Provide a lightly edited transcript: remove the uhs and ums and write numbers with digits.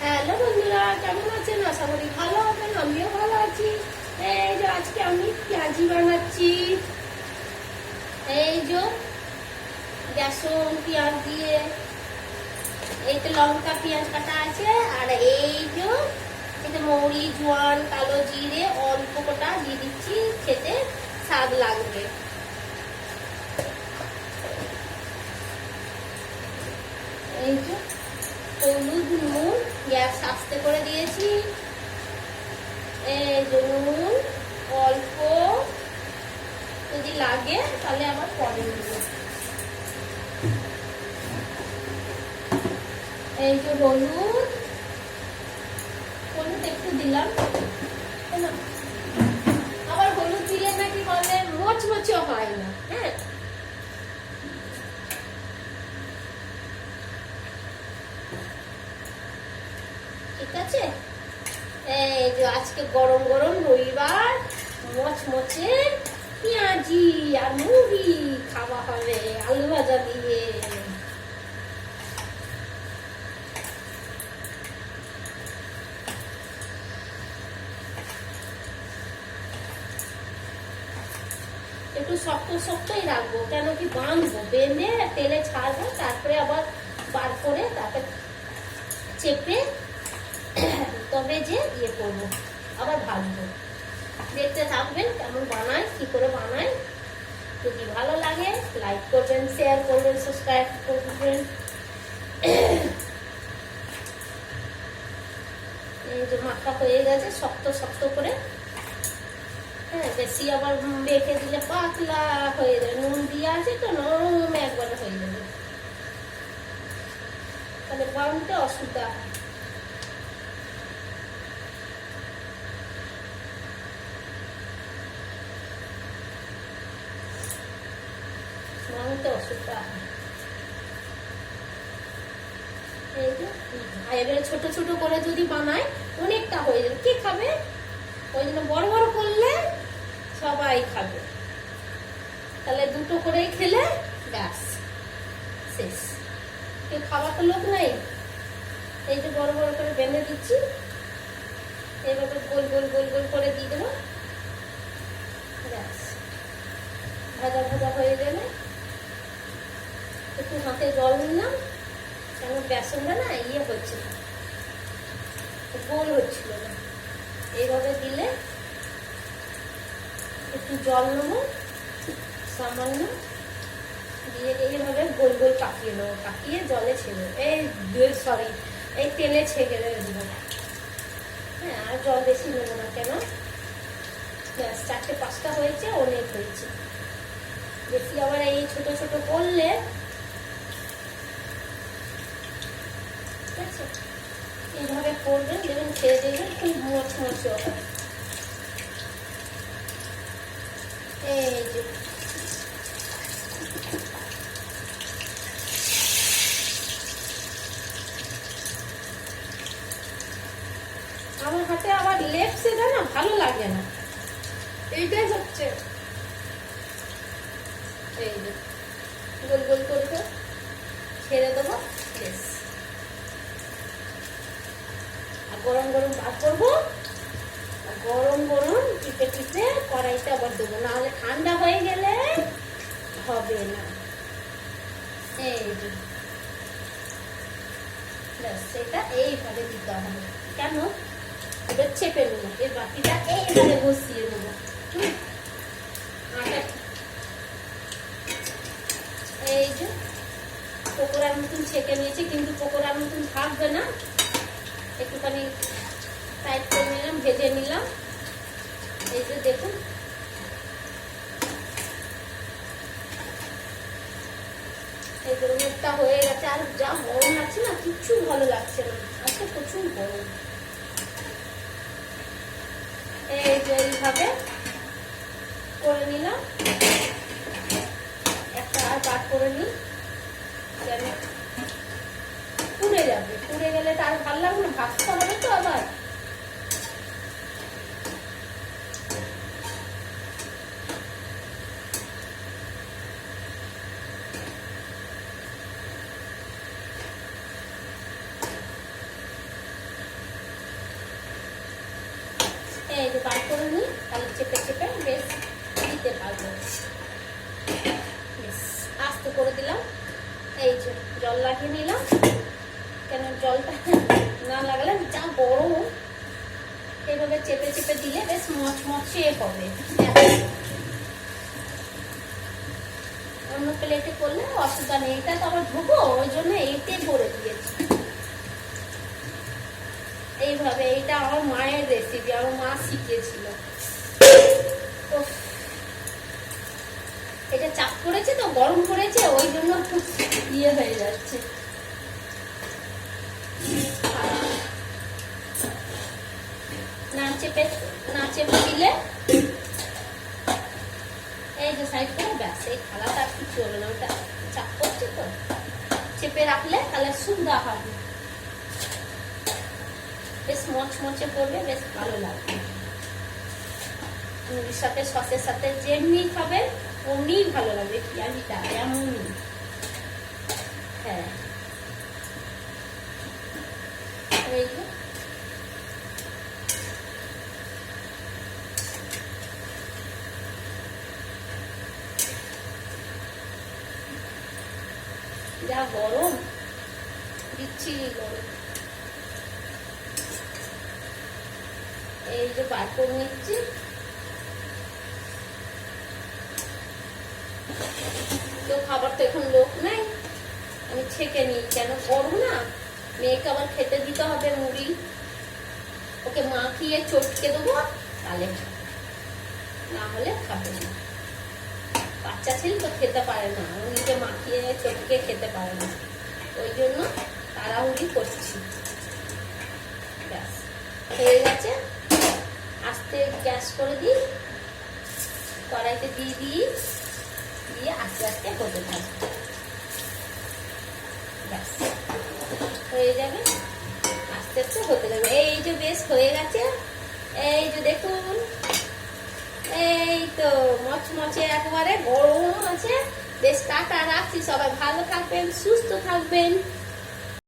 Hello বন্ধুরা, কেমন আছেন? আশা করি ভালো আছেন। আমিও ভালো আছি। এই যে আজকে আমি পেঁয়াজি বানাচ্ছি। এই যে বেসন পেঁয়াজ দিয়ে, এই তো লঙ্কা পেঁয়াজ কাটা আছে, আর এই যে এতে মৌরি জোয়ান কালো জিরে অল্প কটা দিয়ে দিচ্ছি, খেতে স্বাদ লাগবে। এই যে হলুদ নুন গ্যাস আস্তে করে দিয়েছি। এই যে নুন অল্প, যদি লাগে তাহলে আবার পরে দেব। এই যে হলুদ একটু দিলাম, আবার হলুদ দিলে নাকি বলে মচমচে হয় না। হ্যাঁ, ঠিক আছে। এই যে আজকে গরম গরম রবিবার মচমচে পেঁয়াজি আর মুড়ি খাওয়া হবে আলু ভাজা দিয়ে। একটু শক্ত শক্তই রাখবো, কেন কি বাঁধবো, বেঁধে তেলে ছাড়বো, তারপরে আবার বার করে তারপরে চেপে তবে যে ইয়ে করবো, আবার ভাজবো। দেখতে থাকবেন কেমন বানাই, কি করে বানাই। যদি ভালো লাগে লাইক করবেন, শেয়ার করবেন, সাবস্ক্রাইব করবেন। এই যে মাখা হয়ে গেছে শক্ত শক্ত করে। হ্যাঁ, বেশি আবার মেখে দিলে পাতলা হয়ে যাবে। নুন দিয়ে আছে তো নরম একবারে হয়ে যাবে, তাহলে বানাতে অসুবিধা হয়। বানাতে অসুবিধা হয়। এই যে এবারে ছোট ছোট করে যদি বানায় অনেকটা হয়ে যাবে, কে খাবে? ওই জন্য বড় বড় করলে সবাই খাবে, তাহলে দুটো করেই খেলে ব্যাস শেষ, কেউ খাওয়ার তো লোক নাই। এই যে বড় বড় করে বেঁধে দিচ্ছি, এইভাবে গোল গোল গোল গোল করে দিয়ে দেবো, ব্যাস ভাজা ভাজা হয়ে গেলে একটু হাতে জল নিলাম, কেন বেসনটা না ইয়ে হচ্ছে না, গোল হচ্ছিল না। এইভাবে দিলে একটু জল নেবো সামান্য, দিয়ে এইভাবে গোল গোল পাকিয়ে নেবো, পাকিয়ে জলে ছেড়ে এই তেলে ছেঁকে দেবো। হ্যাঁ, আর জল বেশি নেবো না, কেন ব্যাস 4-5টা হয়েছে, অনেক হয়েছে। বেশি আবার এই ছোট ছোট করলে, ঠিক আছে, এইভাবে করবেন, দেখবেন খেয়ে দেবেন, খুব মচমচে হয়। এই যে আমার হাতে আবার লেফট সেটা না ভালো লাগে না, এইটাই হচ্ছে। এই যে গোল গোল করে ছেড়ে দেবো, বেশ। আর গরম গরম ভাত করবো, গরম গরম টিপে টিপে কড়াইতে আবার দেবো, নাহলে ঠান্ডা হয়ে গেলে হবে না। এই যে ব্যাস, সেটা এইভাবে দিতে হবে। কেন এবার চেপে নেবো, এর বাকিটা এইভাবে বসিয়ে নেবো। এই যে পকোড়ার মতন ছেঁকে নিয়েছি, কিন্তু পকোড়ার মতন থাকবে না, একটুখানি টাইট করে নিলাম, ভেজে নিলাম। এই যে দেখুন, এই যে মুখটা হয়ে গেছে। আর যা গরম লাগছে না, কিচ্ছু ভালো লাগছে না, আজকে প্রচুর গরম। এই যে এইভাবে করে নিলাম, একটা আর বার করে নিই, কেন পুড়ে যাবে, পুড়ে গেলে তো আর ভালো লাগবে না, ভাজতে হবে তো আবার। যে বার করে নিই, তাহলে চেপে চেপে বেশ দিতে পারবো। বেশ আস্তে করে দিলাম। এই যে জল লাগিয়ে নিলাম, কেন জলটা না লাগলে যা গরম, এইভাবে চেপে চেপে দিলে বেশ মচমচে হবে। অন্য প্লেটে করলে অসুবিধা নেই, এটা তো আবার ধুবো, ওই জন্য এতে করে দিয়েছি এইভাবে। এইটা আমার মায়ের রেসিপি, আমার মা শিখিয়েছিল। এটা চাপ করেছে তো, গরম করেছে, ওই জন্য খুব ইয়ে হয়ে যাচ্ছে। না চেপে দিলে এই যে সাইড করে ব্যাস, এই থালাটা একটু চলবে না, ওটা চাপ করছে তো, চেপে রাখলে তাহলে সুন্দর হবে, বেশ মচমচে করবে, বেশ ভালো লাগবে। মুড়ির সাথে সসের সাথে যেমনি খাবে অমনি ভালো লাগবে, পেঁয়াজিটা এমনই। হ্যাঁ এই যে যা গরম, বিচ্ছিরি গরম। এই যে বার করে নিচ্ছি। কেউ খাবার তো এখন লোক নাই, আমি ছেঁকে নিই, কেন করবো না, মেয়েকে আবার খেতে দিতে হবে মুড়ি, ওকে মাখিয়ে চটকে দেবো, তাহলে না হলে খাবে না। বাচ্চা ছেলে তো খেতে পারে না, ও নিজে মাখিয়ে চটকে খেতে পারে না, ওই জন্য তাড়াহুড়ি করছি। ব্যাস হয়ে গেছে, আস্তে গ্যাস করে দিই, কড়াইতে দিয়ে আস্তে আস্তে হতে থাকবে। ব্যাস হয়ে যাবে, আস্তে আস্তে হতে যাবে। এই যে বেশ হয়ে গেছে, এই যে দেখুন, এই তো মচমচে একবারে গরম আছে। বেশ টাটা, রাখছি। সবাই ভালো থাকবেন, সুস্থ থাকবেন।